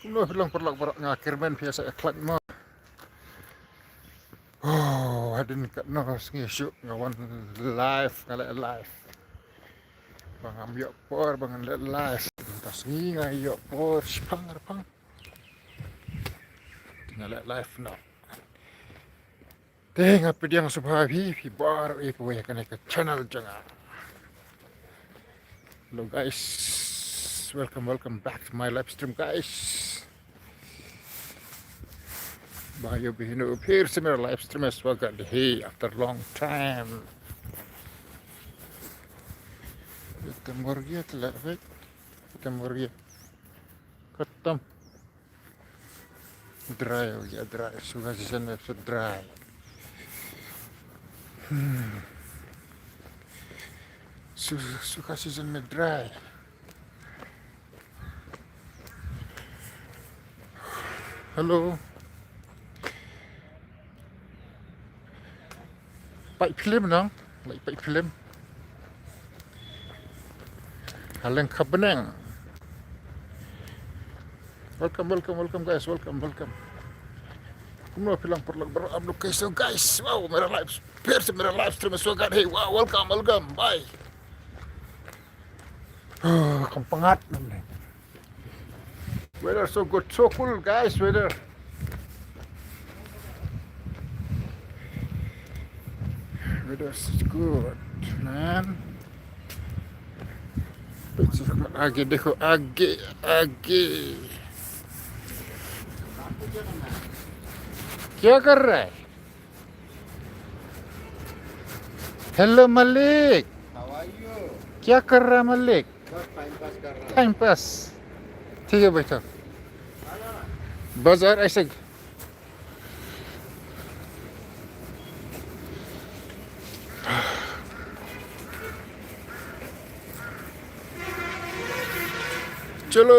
Kuno bilang perlak berak ngakir men biasa eklat mah. Oh, hadin kat nos ngisuk ngawan live kala live. Bang ambil por bang live. Tas ngi ngayo por spang pang. Tinggal live now. Tengah pediang subhabi baru iku ya kan ke channel jangan. Hello guys. Welcome back to my live stream guys. Bayo bihinu appear similar live stream as well got hey after long time. Kita murgia telah wait. Kita murgia. Ketam. Dry ya dry. Suka season episode dry. Suka season dry. Hello. Peit film nang, like Peit film. Lyngkha Bneng. Welcome guys, welcome. Kumno bilang perlu berablu so guys. Wow, mera live stream suagat. Hey, wow, welcome. Bye. Oh, kampangat. Weather so good, so cool guys, weather. Weather's good, man. Agi dekho, agi. क्या कर रहा है? Hello Malik. How are you? क्या कर रहा है मलिक? बस time pass कर रहा टाइम पास. ठीक है बैठो. बाजार ऐसे चलो.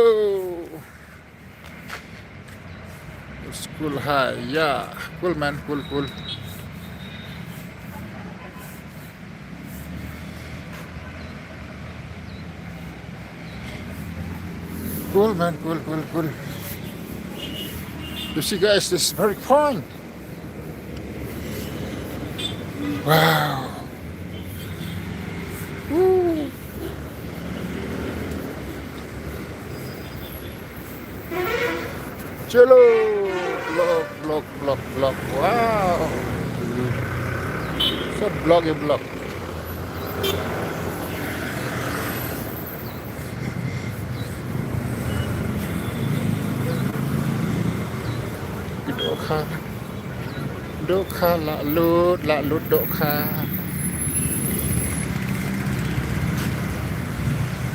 Cool high, yeah. Cool man, cool. Cool man, cool. You see guys, this is very fun. Wow. Woo. Chalo. Block. Wow. So block. Dokha la lut dokha.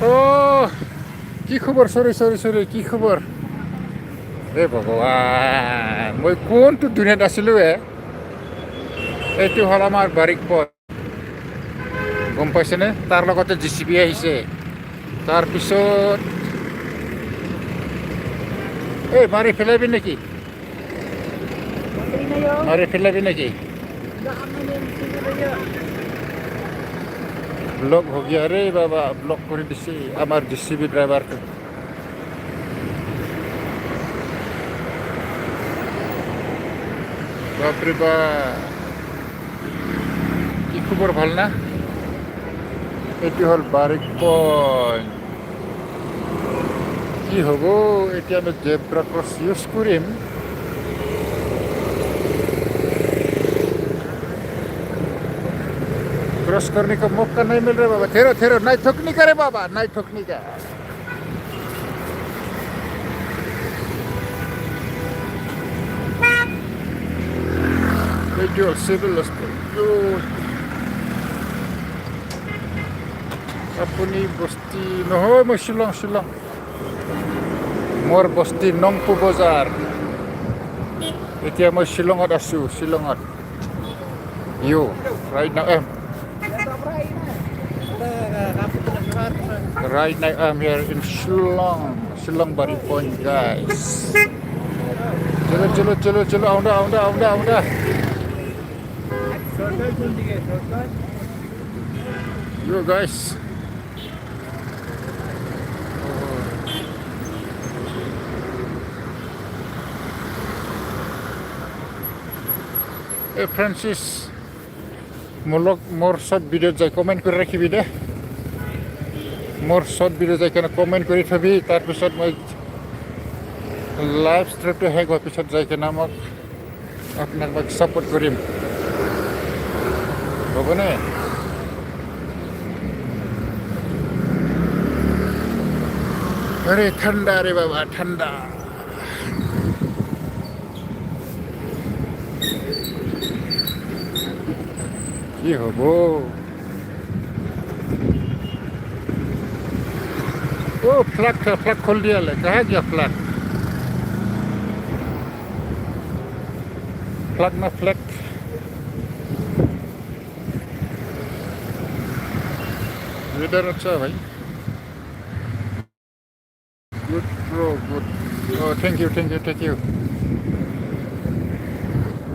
Oh, কি খবর? সরি কি খবর? এ ভগৱান, মই কোনটো দুনিয়াত আছিলোঁ এইটো হ'ল আমাৰ বাৰীক পথ, গম পাইছেনে? তাৰ লগতে JCB আহিছে, তাৰপিছত এই মাৰি পেলাবি নেকি? ব্লক হৈ গিয়া ৰে বাবা, ব্লক কৰি দিছে আমাৰ JCB ড্ৰাইভাৰটো. বাপরে বাপ, কি খবর ভাল না? এটি হল বারিক পয়েন্ট. কি হব এতিয়া আমি জেব্রা ক্রস ইউজ করিম. क्रॉस करने का मौका नहीं मिल रहा बाबा. ठहरो नहीं ठोकनी करे बाबा, नहीं ठोकनी का. Jual civil hospital. Apa ni bosti? Noh, mau Shillong. Mor bosti Nongpu Bazar. Itu mau Shillong ada su, Shillong ada. You, right now Right now I'm here in Shillong Bari Point guys. Chalo, aunda. Yo guys. Francis মোৰ short ভিডিঅ'ত যাই comment কৰি ৰাখিবি দে মোৰ short video' যাই কেনে comment কৰি থবি তাৰপিছত মই লাইভ ষ্ট্ৰীমটো শেষ হোৱাৰ পিছত যাই কেনে আপোনাক মই ছাপোৰ্ট কৰিম হ'বনে আৰে ঠাণ্ডা ৰে বাবা ঠাণ্ডা কি হ'ব ओ फ्लैग था फ्लैग खोल दिया ले कहाँ गया फ्लैग फ्लैग ना फ्लैग वेदर अच्छा है भाई good bro good oh thank you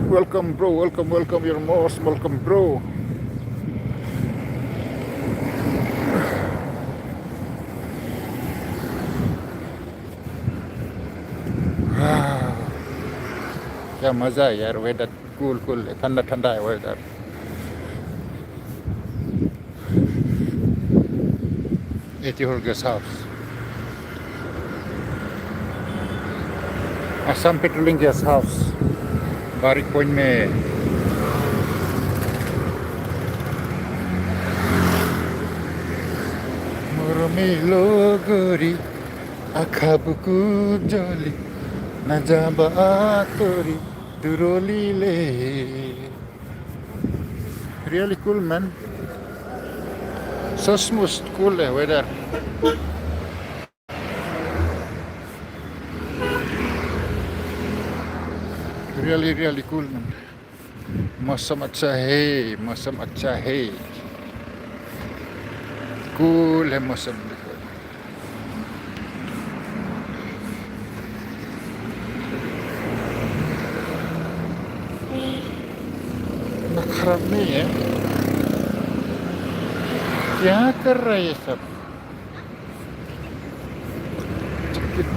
welcome bro welcome you're most welcome bro क्या मजा है यार वेदर कूल ठंडा है weather your guest house Assam Petroleum guest house Barik Point में Murmilo gori akha buku joli najaba tori duroli le really cool man so smooth cool weather really cool man मौसम अच्छा है cool है मौसम खराब नहीं है क्या कर रहा है ये सब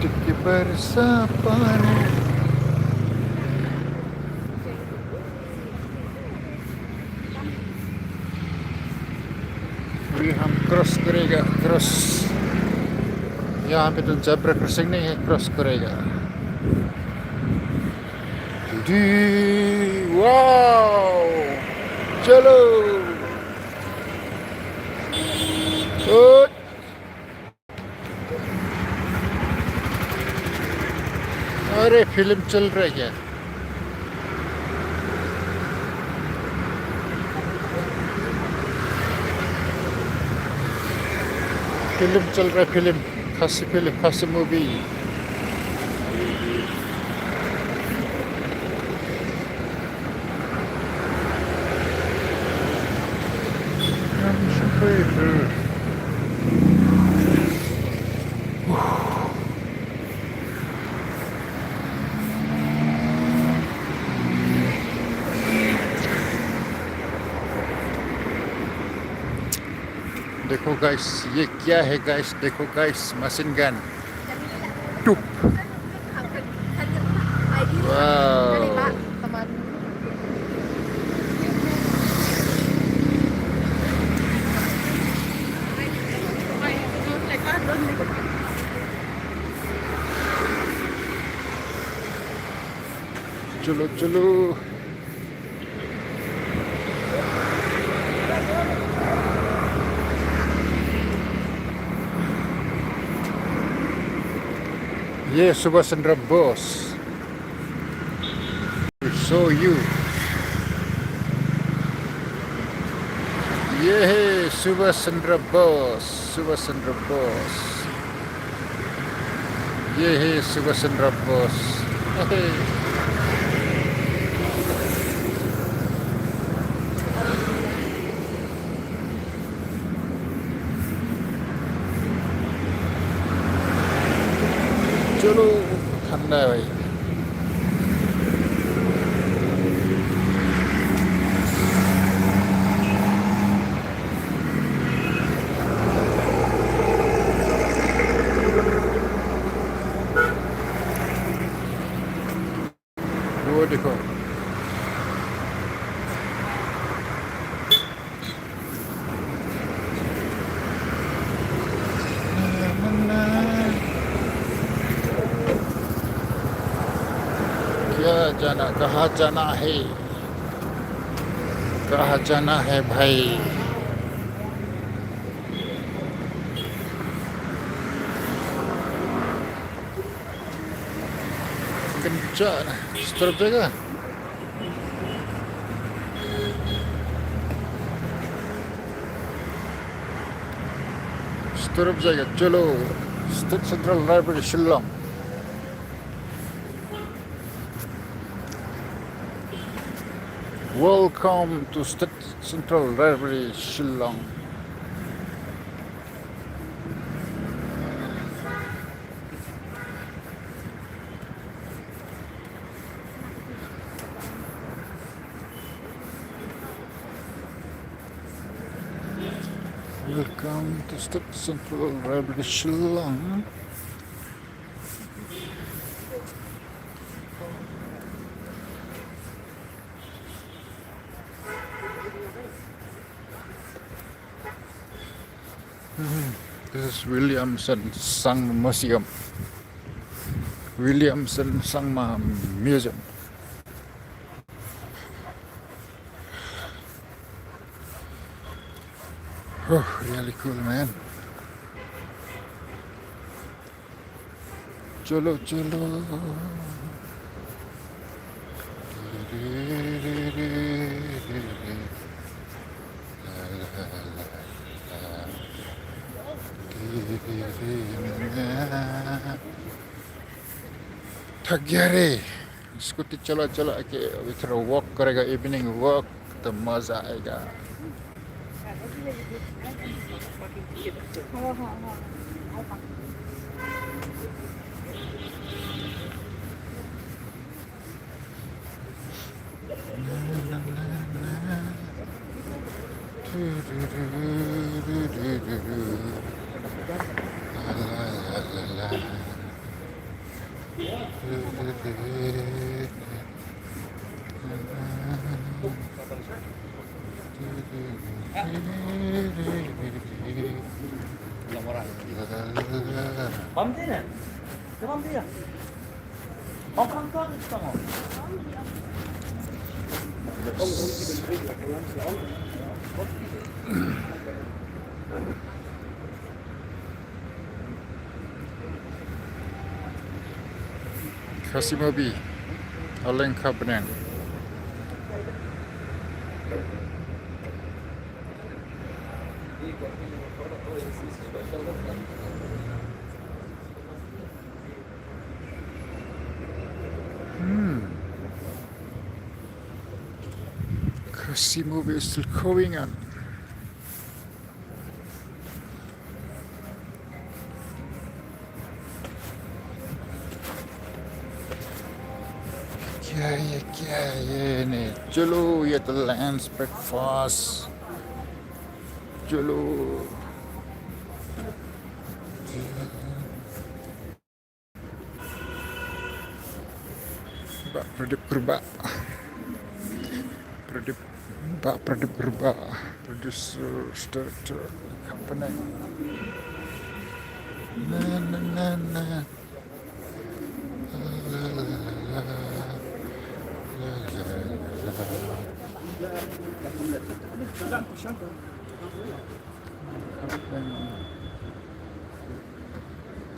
टिक बरसा पानी अभी हम क्रॉस करेगा यहाँ पे तो ज़ेब्रा क्रॉसिंग नहीं है क्रॉस करेगा वाओ चलो अरे फिल्म चल रही है फिल्म चल रहा है फिल्म खासी मूवी देखो गाइस ये क्या है गाइस देखो गाइस मशीन गन टुप वाव चलो ये सुभाष चंद्र बोस show you ये है सुभाष चंद्र बोस ये है सुभाष चंद्र बोस चलो ठंडा है भाई वो देखो Ya jana कहा जाना है भाई kencang stop jaga stop jaga chalo State Central Library Shillong welcome to State Central Library Shillong welcome to State Central Library Shillong This is Williamson Sang Museum. Williamson Sang Museum. Oh, really cool, man. Cholo, cholo. थक गया रे scooty चला चला के अभी थोड़ा walk करेगा evening walk तो मजा आएगा 밤새네. 그 밤새야. 깜깜깜 있잖아. Kasimobi Lyngkha Bneng Kasimobi is still going on क्या ये ने चलो ये तो लंच ब्रेकफास्ट चलो Pak Pradip Purba Pradip Purba producer director company na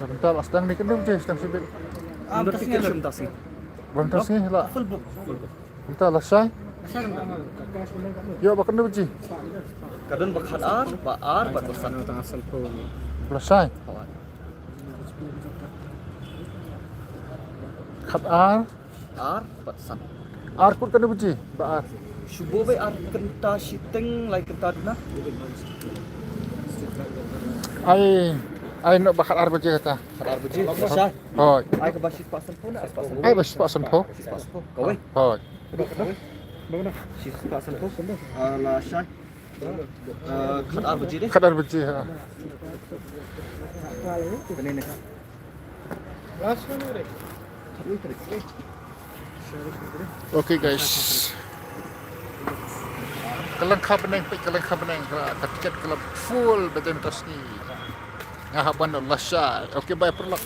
Bentar lah, sedang dikendung sih, sedang sibuk. Belum tas ni lah. Bentar lah, Syai. Yuk, bakal dulu, Ji. Kadang bakat ar, bat pesan. Belah, Syai. Khat ar, Bat pesan. ar pun kena buji, ar. Shubo be ar kenta shiteng like kenta dina. Ai nak bakal ar buji kata. Kadar beji. Syah. Hoi. Ai ke basit pasan pun as pasan. Ai bas pak sempo. Kau Hoi. Sis pasan pun. Ala Syah. Kadar beji deh. Khat ar buji ha. Ini nih. Okay guys. Lyngkha Bneng, Peit Lyngkha Bneng, tiket kelab full betul tas ni. Ngahaban Allah Syai. Okay, bye perlak.